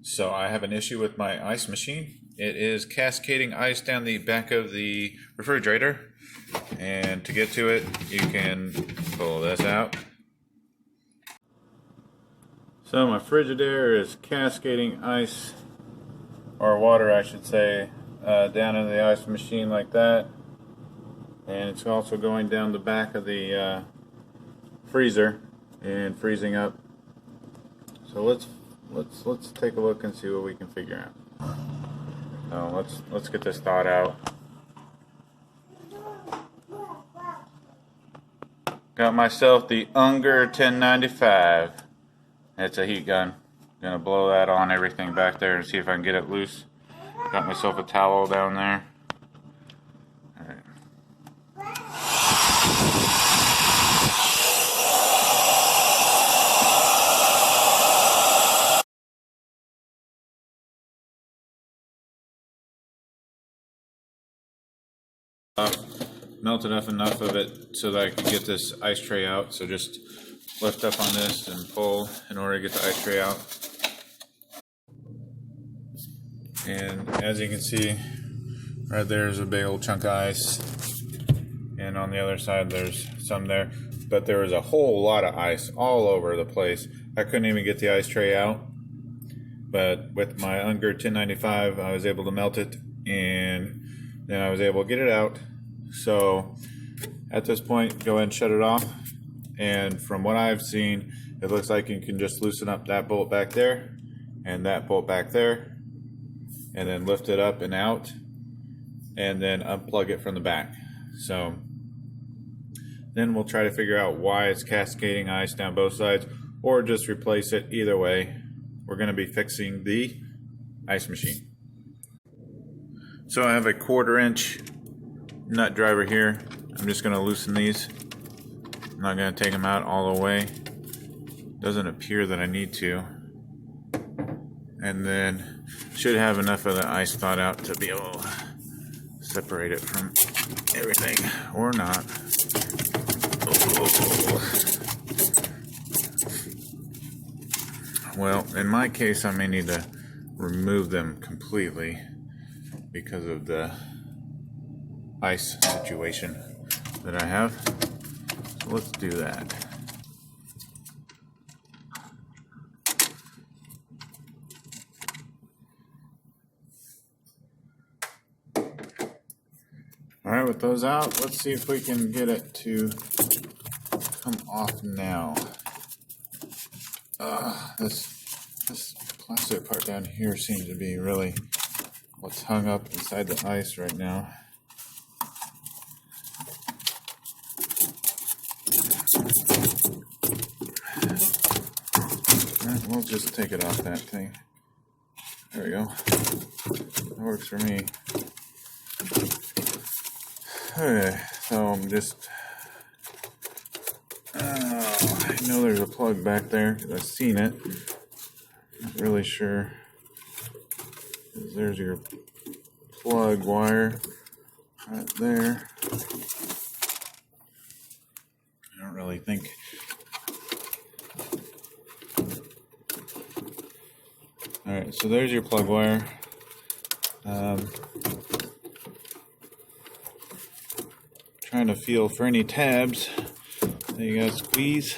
So I have an issue with my ice machine. It is cascading ice down the back of the refrigerator, and to get to it you can pull this out. So my Frigidaire is cascading ice, or water I should say, down into the ice machine like that, and it's also going down the back of the freezer and freezing up. So let's take a look and see what we can figure out. So let's get this thawed out. Got myself the Unger 1095. It's a heat gun. Gonna blow that on everything back there and see if I can get it loose. Got myself a towel down there. All right. Melted up enough of it so that I can get this ice tray out. So just lift up on this and pull in order to get the ice tray out. And as you can see, right there's a big old chunk of ice, and on the other side there's some there, but there was a whole lot of ice all over the place. I couldn't even get the ice tray out, but with my Unger 1095 I was able to melt it, and then I was able to get it out. So at this point, go ahead and shut it off, and from what I've seen, it looks like you can just loosen up that bolt back there and that bolt back there, and then lift it up and out, and then unplug it from the back. So then we'll try to figure out why it's cascading ice down both sides, or just replace it. Either way, we're going to be fixing the ice machine. So I have a 1/4 inch nut driver here. I'm just going to loosen these. I'm not going to take them out all the way. Doesn't appear that I need to. And then should have enough of the ice thawed out to be able to separate it from everything, or not. Well, in my case I may need to remove them completely because of the ice situation that I have. So let's do that. Alright, with those out, let's see if we can get it to come off now. This plastic part down here seems to be really what's hung up inside the ice right now. We'll just take it off that thing. There we go. That works for me. Okay, so I'm just... I know there's a plug back there because I've seen it. Not really sure. There's your plug wire right there. I don't really think... Alright, so there's your plug wire. Trying to feel for any tabs that you gotta squeeze.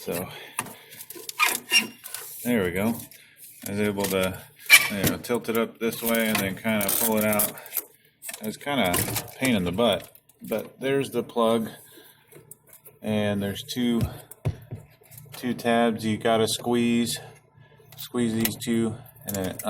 So there we go. I was able to tilt it up this way and then kind of pull it out. It's kind of a pain in the butt, but there's the plug, and there's two tabs you gotta squeeze these two, and then it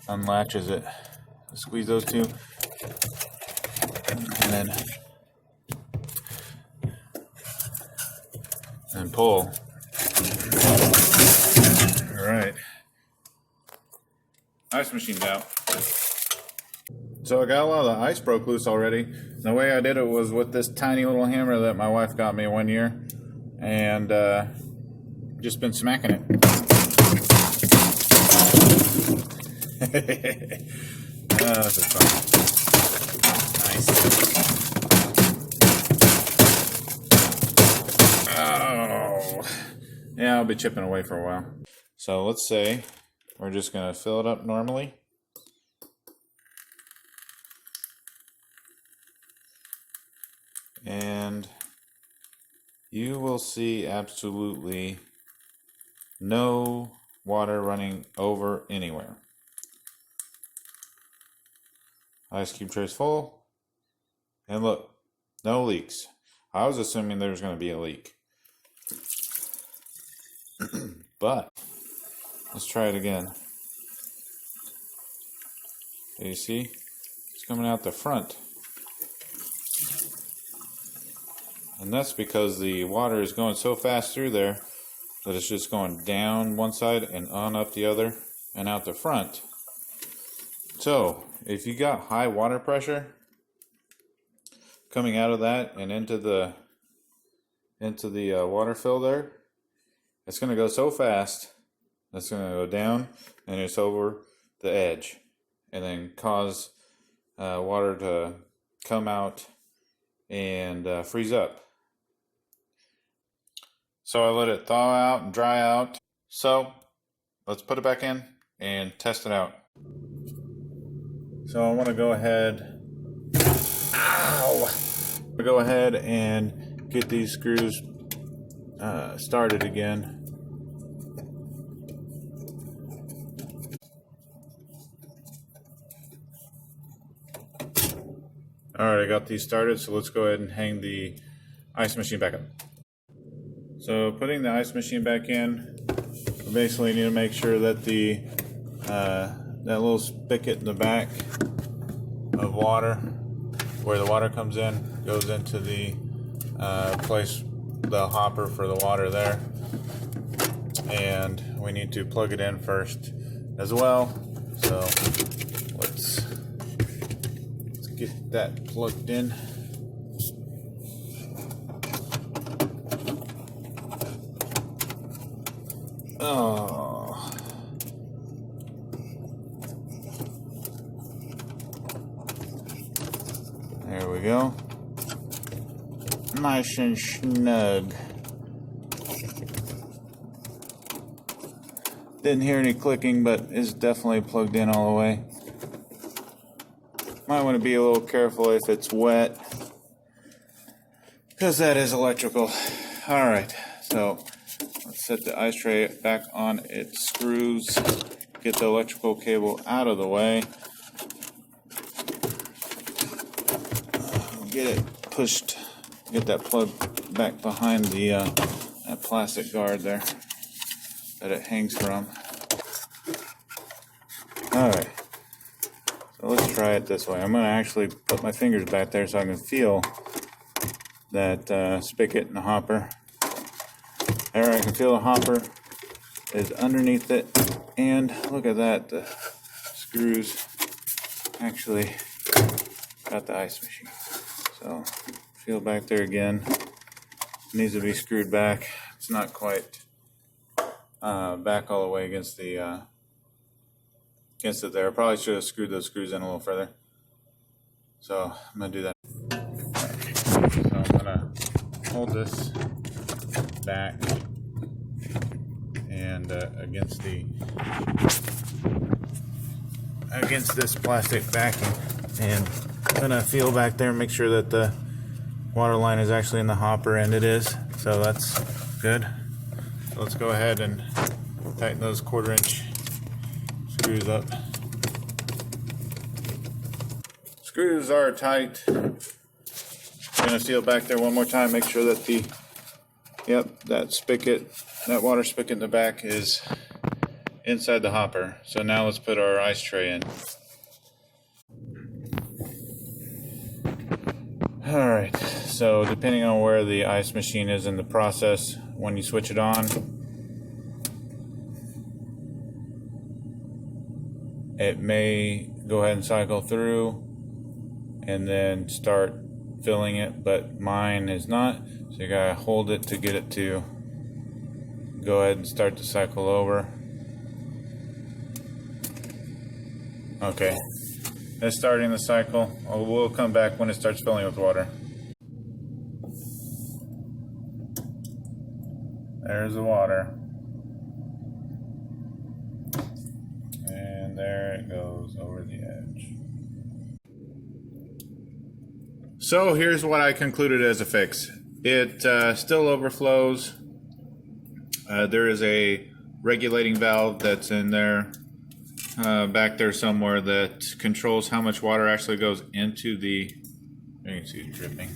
unlatches it. Squeeze those two, and then pull. All right, ice machine's out. So I got a lot of the ice broke loose already. The way I did it was with this tiny little hammer that my wife got me one year. and just been smacking it. Oh, this is fun. Nice. Oh, yeah, I'll be chipping away for a while. So let's say we're just going to fill it up normally. And you will see absolutely no water running over anywhere. Ice cube trays full. And look, no leaks. I was assuming there was going to be a leak. But let's try it again. Do you see? It's coming out the front. And that's because the water is going so fast through there that it's just going down one side and on up the other and out the front. So if you got high water pressure coming out of that and into the water fill there, it's going to go so fast it's going to go down and it's over the edge and then cause water to come out and freeze up. So I let it thaw out and dry out. So let's put it back in and test it out. So I want to go ahead. Ow! Go ahead and get these screws started again. Alright, I got these started, so let's go ahead and hang the ice machine back up. So putting the ice machine back in, we basically need to make sure that that little spigot in the back of water, where the water comes in, goes into the place, the hopper for the water there. And we need to plug it in first as well. So let's get that plugged in. Oh. There we go. Nice and snug. Didn't hear any clicking, but it's definitely plugged in all the way. Might want to be a little careful if it's wet, because that is electrical. Alright, so let's set the ice tray back on its screws, get the electrical cable out of the way, get it pushed, get that plug back behind the that plastic guard there that it hangs from. Alright, so let's try it this way. I'm going to actually put my fingers back there so I can feel that spigot in the hopper. There, I can feel the hopper is underneath it, and look at that, the screws actually got the ice machine. So feel back there again. It needs to be screwed back. It's not quite back all the way against the against it there. Probably should have screwed those screws in a little further. So I'm gonna do that. So I'm gonna hold this back and against this plastic backing, and I'm gonna feel back there and make sure that the water line is actually in the hopper, and it is, so that's good. So let's go ahead and tighten those 1/4 inch screws up. Screws are tight. I'm gonna seal back there one more time, make sure that that spigot, that water spigot in the back is inside the hopper. So now let's put our ice tray in. Alright, so depending on where the ice machine is in the process, when you switch it on, it may go ahead and cycle through and then start filling it, but mine is not. So you gotta hold it to get it to go ahead and start the cycle over. Okay, it's starting the cycle. We'll come back when it starts filling with water. There's the water. And there it goes over the edge. So here's what I concluded as a fix. It still overflows. There is a regulating valve that's in there, back there somewhere, that controls how much water actually goes into the, you can see it dripping.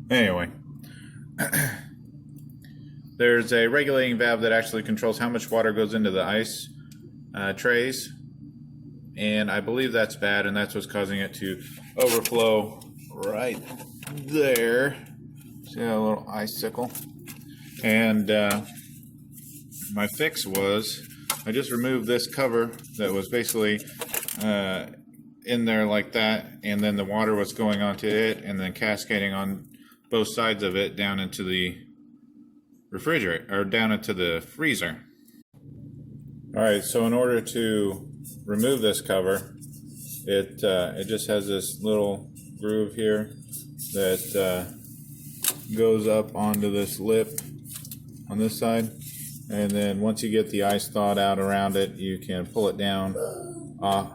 Anyway, there's a regulating valve that actually controls how much water goes into the ice trays, and I believe that's bad, and that's what's causing it to overflow right there. See that little icicle? And my fix was, I just removed this cover that was basically in there like that, and then the water was going onto it and then cascading on both sides of it down into the refrigerator, or down into the freezer. Alright, so in order to remove this cover, it just has this little groove here that goes up onto this lip on this side, and then once you get the ice thawed out around it, you can pull it down off.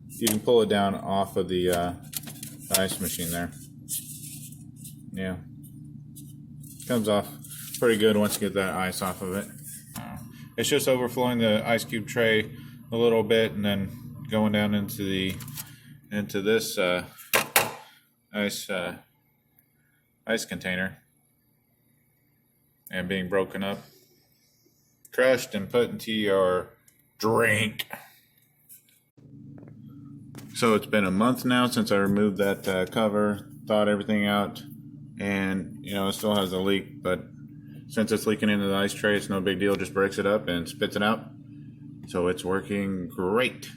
You can pull it down off of the ice machine there. Yeah, comes off pretty good once you get that ice off of it. It's just overflowing the ice cube tray a little bit, and then going down into this ice container, and being broken up, crushed, and put into your drink. So it's been a month now since I removed that cover, thawed everything out, and it still has a leak, but since it's leaking into the ice tray, it's no big deal, just breaks it up and spits it out. So it's working great.